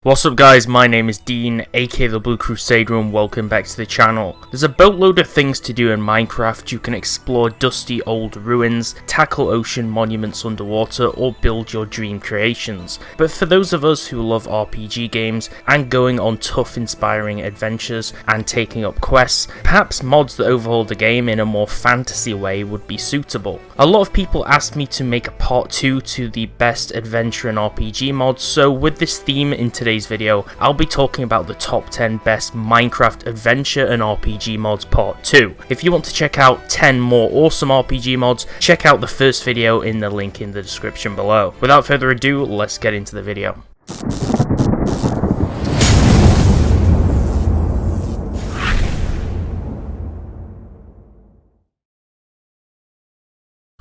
What's up guys, my name is Dean, aka the Blue Crusader, and welcome back to the channel. There's a boatload of things to do in Minecraft. You can explore dusty old ruins, tackle ocean monuments underwater, or build your dream creations. But for those of us who love RPG games and going on tough inspiring adventures and taking up quests, perhaps mods that overhaul the game in a more fantasy way would be suitable. A lot of people asked me to make a part 2 to the best adventure and RPG mods, so with this theme in today's video, I'll be talking about the top 10 best Minecraft adventure and RPG mods part 2. If you want to check out 10 more awesome RPG mods, check out the first video in the link in the description below. Without further ado, let's get into the video.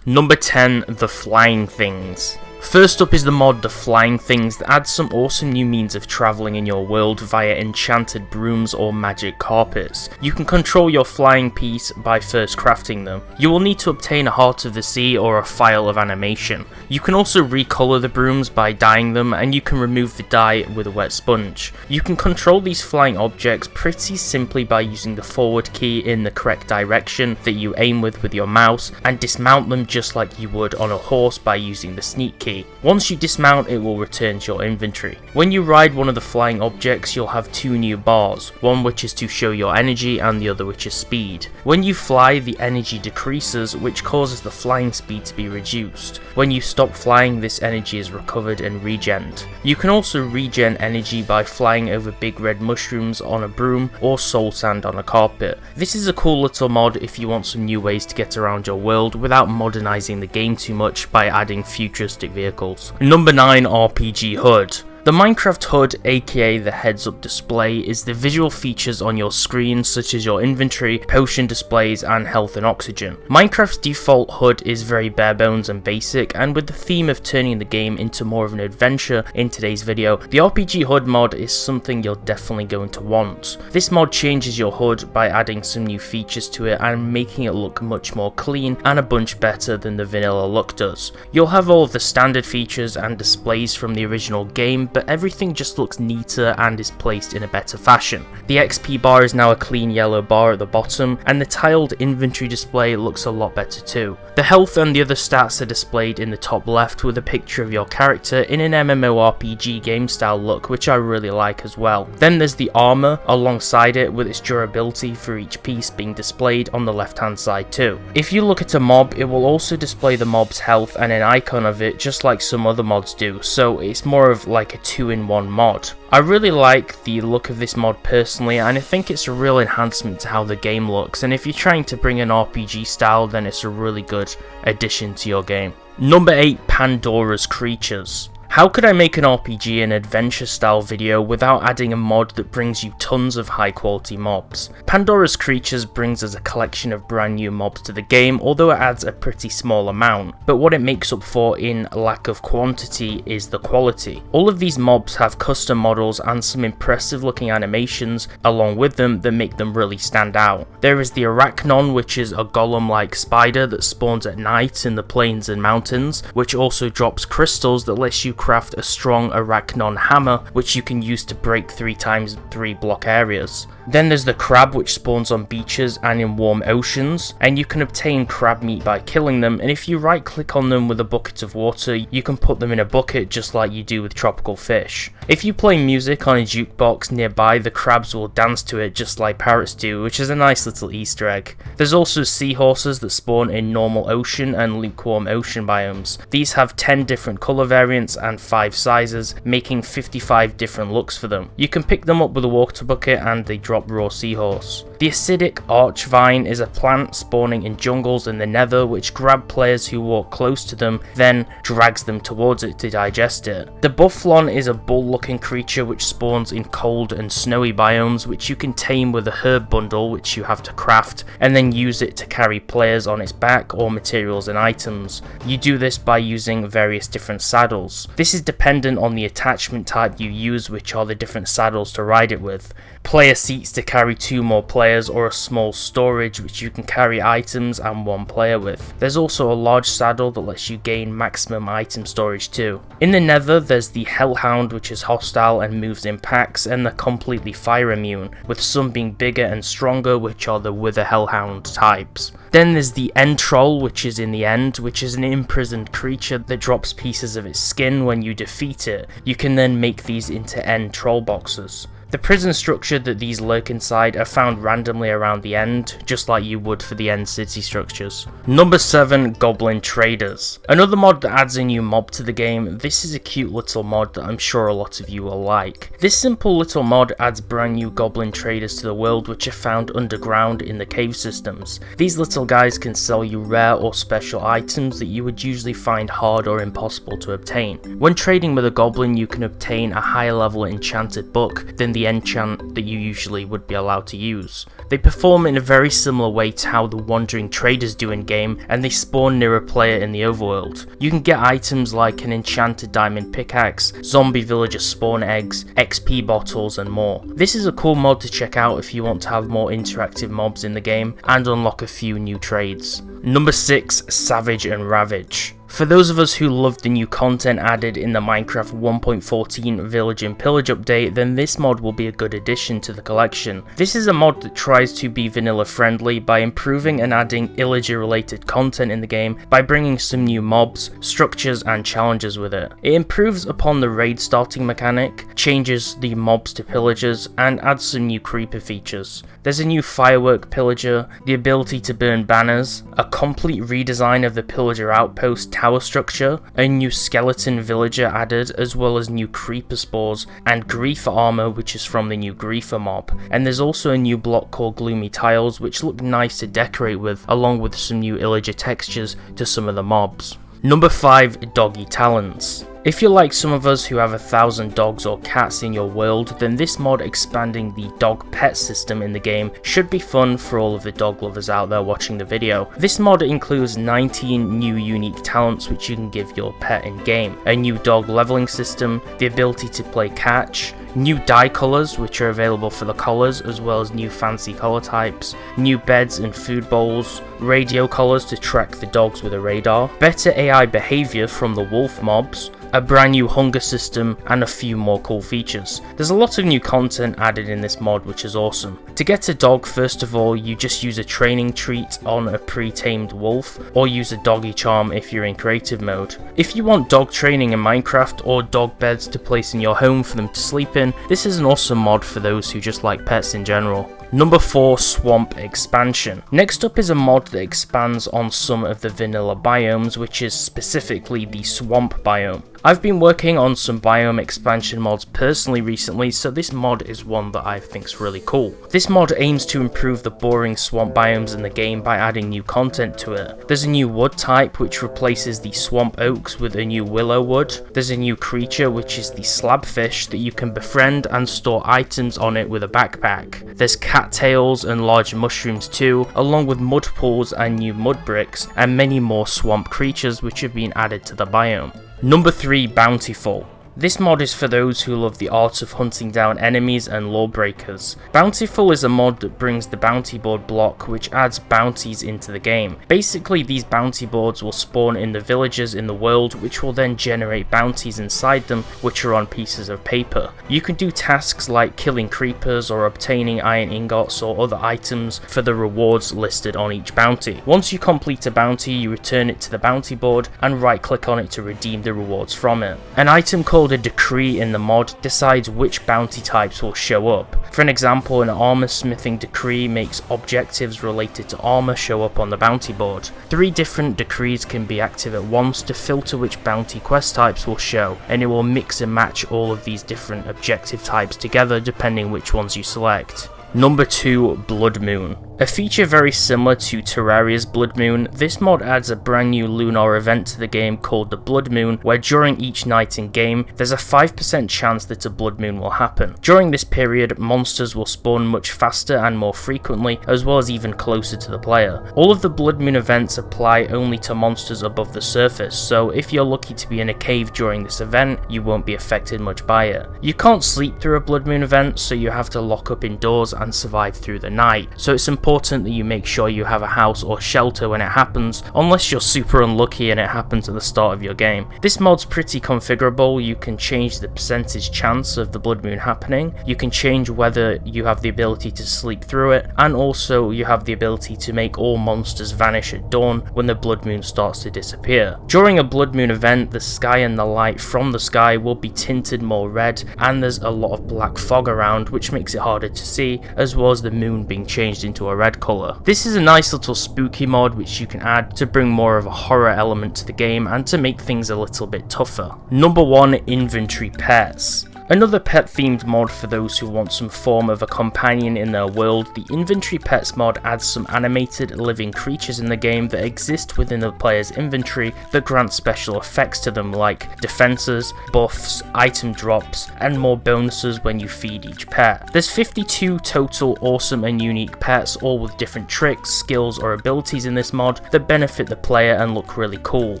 Number 10, the flying things. First up is the mod The Flying Things that adds some awesome new means of travelling in your world via enchanted brooms or magic carpets. You can control your flying piece by first crafting them. You will need to obtain a Heart of the Sea or a file of animation. You can also recolor the brooms by dyeing them, and you can remove the dye with a wet sponge. You can control these flying objects pretty simply by using the forward key in the correct direction that you aim with your mouse, and dismount them just like you would on a horse by using the sneak key. Once you dismount, it will return to your inventory. When you ride one of the flying objects, you'll have two new bars, one which is to show your energy and the other which is speed. When you fly, the energy decreases, which causes the flying speed to be reduced. When you stop flying, this energy is recovered and regened. You can also regen energy by flying over big red mushrooms on a broom or soul sand on a carpet. This is a cool little mod if you want some new ways to get around your world without modernizing the game too much by adding futuristic vehicles. Number 9, RPG-Hud. The Minecraft HUD, aka the heads-up display, is the visual features on your screen such as your inventory, potion displays, and health and oxygen. Minecraft's default HUD is very bare bones and basic, and with the theme of turning the game into more of an adventure in today's video, the RPG-Hud mod is something you're definitely going to want. This mod changes your HUD by adding some new features to it and making it look much more clean and a bunch better than the vanilla look does. You'll have all of the standard features and displays from the original game, but everything just looks neater and is placed in a better fashion. The XP bar is now a clean yellow bar at the bottom, and the tiled inventory display looks a lot better too. The health and the other stats are displayed in the top left with a picture of your character in an MMORPG game style look, which I really like as well. Then there's the armor alongside it with its durability for each piece being displayed on the left hand side too. If you look at a mob, it will also display the mob's health and an icon of it just like some other mods do, so it's more of like a 2-in-1 mod. I really like the look of this mod personally, and I think it's a real enhancement to how the game looks, and if you're trying to bring an RPG style, then it's a really good addition to your game. Number 8, Pandoras Creatures. How could I make an RPG and adventure style video without adding a mod that brings you tons of high quality mobs? Pandoras Creatures brings us a collection of brand new mobs to the game, although it adds a pretty small amount, but what it makes up for in lack of quantity is the quality. All of these mobs have custom models and some impressive looking animations along with them that make them really stand out. There is the Arachnon, which is a golem like spider that spawns at night in the plains and mountains, which also drops crystals that lets you craft a strong Arachnon hammer, which you can use to break 3x3 block areas. Then there's the crab, which spawns on beaches and in warm oceans, and you can obtain crab meat by killing them, and if you right click on them with a bucket of water, you can put them in a bucket just like you do with tropical fish. If you play music on a jukebox nearby, the crabs will dance to it just like parrots do, which is a nice little Easter egg. There's also seahorses that spawn in normal ocean and lukewarm ocean biomes. These have 10 different colour variants and 5 sizes, making 55 different looks for them. You can pick them up with a water bucket and they drop raw seahorse. The acidic archvine is a plant spawning in jungles in the nether, which grab players who walk close to them, then drags them towards it to digest it. The bufflon is a bull looking creature which spawns in cold and snowy biomes, which you can tame with a herb bundle which you have to craft, and then use it to carry players on its back or materials and items. You do this by using various different saddles. This is dependent on the attachment type you use, which are the different saddles to ride it with. Player seats to carry 2 more players, or a small storage which you can carry items and 1 player with. There's also a large saddle that lets you gain maximum item storage too. In the nether there's the hellhound, which is hostile and moves in packs, and they're completely fire immune, with some being bigger and stronger, which are the Wither Hellhound types. Then there's the End Troll, which is in the end, which is an imprisoned creature that drops pieces of its skin when you defeat it. You can then make these into End Troll boxes. The prison structure that these lurk inside are found randomly around the end, just like you would for the end city structures. Number 7, Goblin Traders. Another mod that adds a new mob to the game. This is a cute little mod that I'm sure a lot of you will like. This simple little mod adds brand new Goblin Traders to the world, which are found underground in the cave systems. These little guys can sell you rare or special items that you would usually find hard or impossible to obtain. When trading with a goblin, you can obtain a higher level enchanted book than the enchant that you usually would be allowed to use. They perform in a very similar way to how the wandering traders do in game, and they spawn near a player in the overworld. You can get items like an enchanted diamond pickaxe, zombie villager spawn eggs, XP bottles and more. This is a cool mod to check out if you want to have more interactive mobs in the game and unlock a few new trades. Number 6, Savage and Ravage. For those of us who loved the new content added in the Minecraft 1.14 Village and Pillage update, then this mod will be a good addition to the collection. This is a mod that tries to be vanilla friendly by improving and adding illager related content in the game by bringing some new mobs, structures and challenges with it. It improves upon the raid starting mechanic, changes the mobs to pillagers and adds some new creeper features. There's a new firework pillager, the ability to burn banners, a complete redesign of the pillager outpost tower structure, a new skeleton villager added, as well as new creeper spores and griefer armor, which is from the new griefer mob. And there's also a new block called gloomy tiles, which look nice to decorate with, along with some new illager textures to some of the mobs. Number 5, Doggy Talents. If you're like some of us who have 1,000 dogs or cats in your world, then this mod expanding the dog pet system in the game should be fun for all of the dog lovers out there watching the video. This mod includes 19 new unique talents which you can give your pet in game, a new dog leveling system, the ability to play catch, new dye colours which are available for the collars, as well as new fancy colour types, new beds and food bowls, radio collars to track the dogs with a radar, better AI behaviour from the wolf mobs, a brand new hunger system and a few more cool features. There's a lot of new content added in this mod which is awesome. To get a dog, first of all you just use a training treat on a pre-tamed wolf, or use a doggy charm if you're in creative mode. If you want dog training in Minecraft or dog beds to place in your home for them to sleep in, this is an awesome mod for those who just like pets in general. Number 4, Swamp Expansion. Next up is a mod that expands on some of the vanilla biomes, which is specifically the swamp biome. I've been working on some biome expansion mods personally recently, so this mod is one that I think is really cool. This mod aims to improve the boring swamp biomes in the game by adding new content to it. There's a new wood type which replaces the swamp oaks with a new willow wood. There's a new creature which is the slabfish that you can befriend and store items on it with a backpack. There's cattails and large mushrooms too, along with mud pools and new mud bricks, and many more swamp creatures which have been added to the biome. Number 3, Bountiful. This mod is for those who love the art of hunting down enemies and lawbreakers. Bountiful is a mod that brings the bounty board block which adds bounties into the game. Basically these bounty boards will spawn in the villages in the world, which will then generate bounties inside them which are on pieces of paper. You can do tasks like killing creepers or obtaining iron ingots or other items for the rewards listed on each bounty. Once you complete a bounty, you return it to the bounty board and right click on it to redeem the rewards from it. An item called a decree in the mod decides which bounty types will show up. For an example, an armor smithing decree makes objectives related to armor show up on the bounty board. 3 different decrees can be active at once to filter which bounty quest types will show, and it will mix and match all of these different objective types together depending which ones you select. Number 2, Bloodmoon. A feature very similar to Terraria's Bloodmoon, this mod adds a brand new lunar event to the game called the Bloodmoon, where during each night in game, there's a 5% chance that a blood moon will happen. During this period, monsters will spawn much faster and more frequently, as well as even closer to the player. All of the Blood Moon events apply only to monsters above the surface, so if you're lucky to be in a cave during this event, you won't be affected much by it. You can't sleep through a Blood Moon event, so you have to lock up indoors and survive through the night, so it's important important that you make sure you have a house or shelter when it happens, unless you're super unlucky and it happens at the start of your game. This mod's pretty configurable. You can change the percentage chance of the blood moon happening, you can change whether you have the ability to sleep through it, and also you have the ability to make all monsters vanish at dawn when the blood moon starts to disappear. During a blood moon event, the sky and the light from the sky will be tinted more red, and there's a lot of black fog around, which makes it harder to see, as well as the moon being changed into a red colour. This is a nice little spooky mod which you can add to bring more of a horror element to the game and to make things a little bit tougher. Number 1, inventory pets. Another pet themed mod for those who want some form of a companion in their world. The Inventory Pets mod adds some animated living creatures in the game that exist within the player's inventory that grant special effects to them, like defenses, buffs, item drops, and more bonuses when you feed each pet. There's 52 total awesome and unique pets, all with different tricks, skills, or abilities in this mod that benefit the player and look really cool.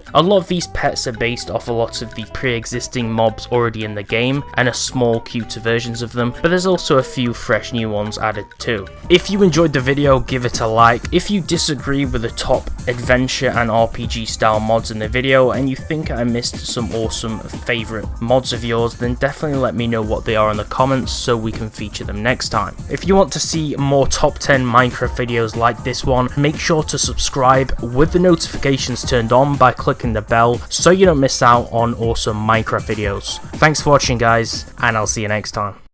A lot of these pets are based off a lot of the pre-existing mobs already in the game, and small cuter versions of them, but there's also a few fresh new ones added too. If you enjoyed the video, give it a like. If you disagree with the top adventure and RPG style mods in the video and you think I missed some awesome favourite mods of yours, then definitely let me know what they are in the comments so we can feature them next time. If you want to see more top 10 Minecraft videos like this one, make sure to subscribe with the notifications turned on by clicking the bell so you don't miss out on awesome Minecraft videos. Thanks for watching guys, and I'll see you next time.